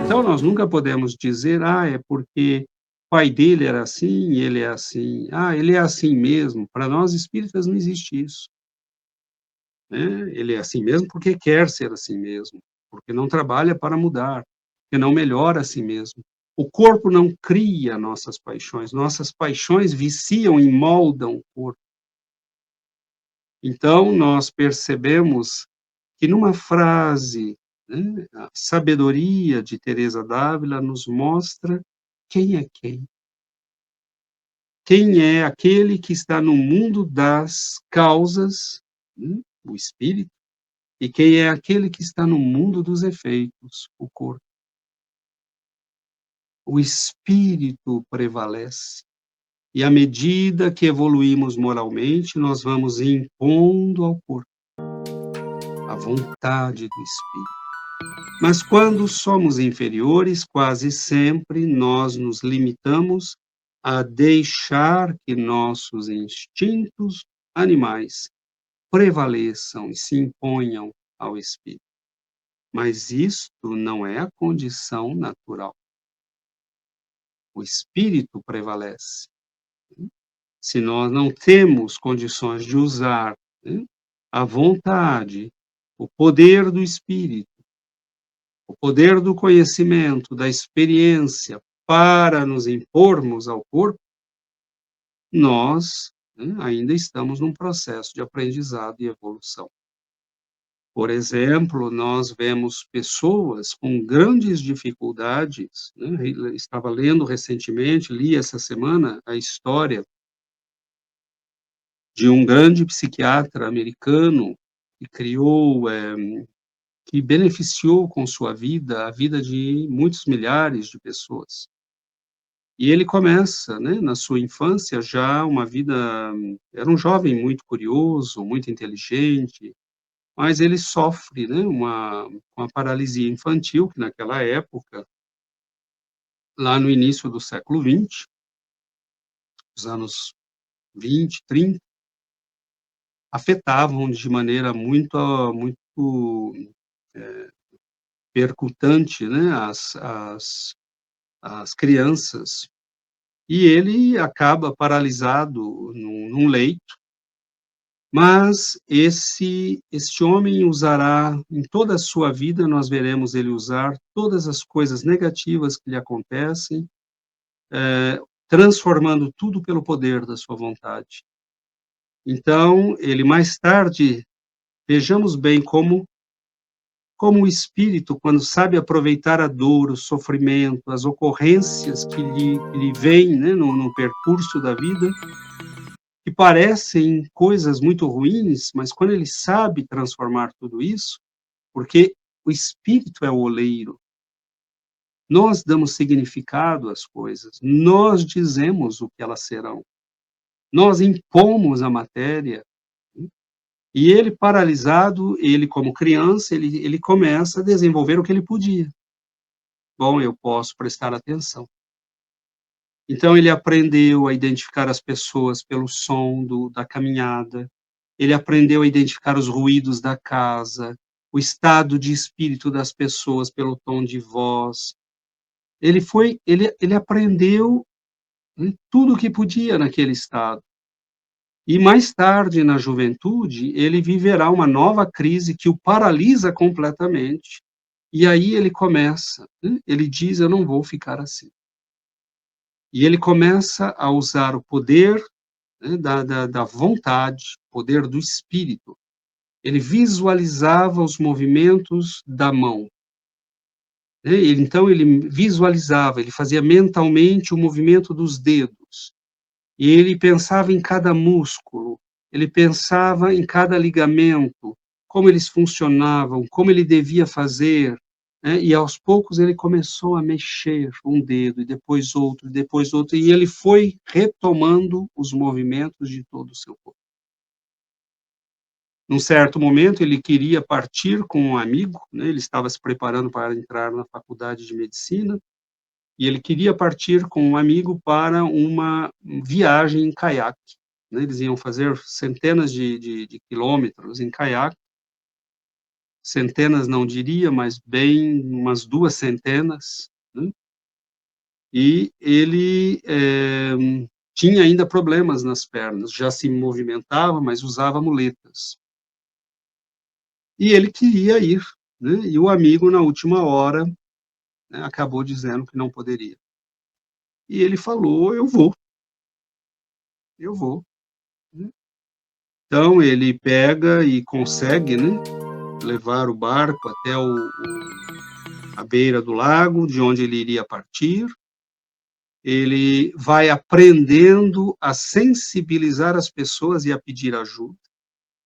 Então, nós nunca podemos dizer, é porque o pai dele era assim e ele é assim. Ele é assim mesmo. Para nós espíritas não existe isso, né? Ele é assim mesmo porque quer ser assim mesmo, porque não trabalha para mudar, porque não melhora a si mesmo. O corpo não cria nossas paixões viciam e moldam o corpo. Então, nós percebemos que numa frase, né, a sabedoria de Teresa d'Ávila nos mostra quem é quem. Quem é aquele que está no mundo das causas, né, o espírito, e quem é aquele que está no mundo dos efeitos, o corpo. O espírito prevalece. E à medida que evoluímos moralmente, nós vamos impondo ao corpo a vontade do espírito. Mas quando somos inferiores, quase sempre nós nos limitamos a deixar que nossos instintos animais prevaleçam e se imponham ao espírito. Mas isto não é a condição natural. O espírito prevalece. Se nós não temos condições de usar, né, a vontade, o poder do espírito, o poder do conhecimento, da experiência, para nos impormos ao corpo, nós, né, ainda estamos num processo de aprendizado e evolução. Por exemplo, nós vemos pessoas com grandes dificuldades, né, estava lendo recentemente, li essa semana a história de um grande psiquiatra americano que criou, que beneficiou com sua vida a vida de muitos milhares de pessoas. E ele começa, né, na sua infância já uma vida, era um jovem muito curioso, muito inteligente, mas ele sofre, né, uma paralisia infantil, que naquela época, lá no início do século XX, os anos 20, 30, afetavam de maneira muito percutante, né, as crianças. E ele acaba paralisado num leito, mas este homem usará em toda a sua vida, nós veremos ele usar todas as coisas negativas que lhe acontecem, transformando tudo pelo poder da sua vontade. Então, ele mais tarde, vejamos bem como o espírito, quando sabe aproveitar a dor, o sofrimento, as ocorrências que lhe vêm, né, no percurso da vida, que parecem coisas muito ruins, mas quando ele sabe transformar tudo isso, porque o espírito é o oleiro, nós damos significado às coisas, nós dizemos o que elas serão, nós impomos a matéria, né, e ele paralisado, ele como criança, ele começa a desenvolver o que ele podia. Bom, eu posso prestar atenção. Então ele aprendeu a identificar as pessoas pelo som da caminhada, ele aprendeu a identificar os ruídos da casa, o estado de espírito das pessoas pelo tom de voz. Ele aprendeu, né, tudo o que podia naquele estado. E mais tarde, na juventude, ele viverá uma nova crise que o paralisa completamente, e aí ele começa, né, ele diz: "Eu não vou ficar assim". E ele começa a usar o poder, né, da vontade, poder do espírito. Ele visualizava os movimentos da mão, né, então ele visualizava, ele fazia mentalmente o movimento dos dedos, e ele pensava em cada músculo, ele pensava em cada ligamento, como eles funcionavam, como ele devia fazer, né, e aos poucos ele começou a mexer um dedo, e depois outro, e ele foi retomando os movimentos de todo o seu corpo. Num certo momento, ele queria partir com um amigo, né, ele estava se preparando para entrar na faculdade de medicina, e ele queria partir com um amigo para uma viagem em caiaque. né, eles iam fazer centenas de quilômetros em caiaque, centenas não diria, mas bem umas 2 centenas, né, e ele, tinha ainda problemas nas pernas, já se movimentava, mas usava muletas. E ele queria ir, né, e o amigo na última hora, né, acabou dizendo que não poderia. E ele falou: eu vou", né. Então ele pega e consegue, né, levar o barco até o à beira do lago, de onde ele iria partir. Ele vai aprendendo a sensibilizar as pessoas e a pedir ajuda,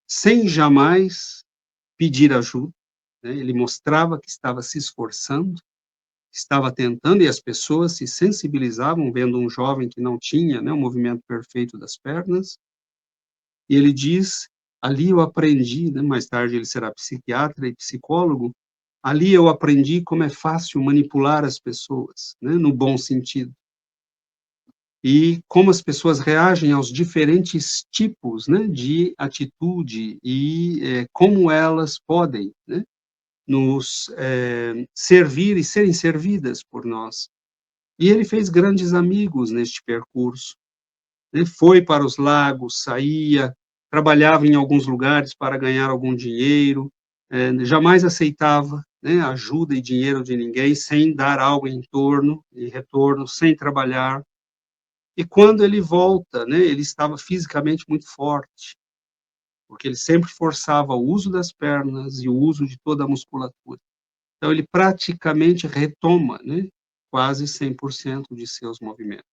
sem jamais pedir ajuda, né, ele mostrava que estava se esforçando, estava tentando, e as pessoas se sensibilizavam vendo um jovem que não tinha, né, o movimento perfeito das pernas, e ele diz: "Ali eu aprendi", né, mais tarde ele será psiquiatra e psicólogo, "ali eu aprendi como é fácil manipular as pessoas, né, no bom sentido, e como as pessoas reagem aos diferentes tipos, né, de atitude e, como elas podem, né, nos, servir e serem servidas por nós". E ele fez grandes amigos neste percurso, né, foi para os lagos, saía, trabalhava em alguns lugares para ganhar algum dinheiro, jamais aceitava, né, ajuda e dinheiro de ninguém sem dar algo em retorno, sem trabalhar. E quando ele volta, né, ele estava fisicamente muito forte, porque ele sempre forçava o uso das pernas e o uso de toda a musculatura. Então ele praticamente retoma, né, quase 100% de seus movimentos.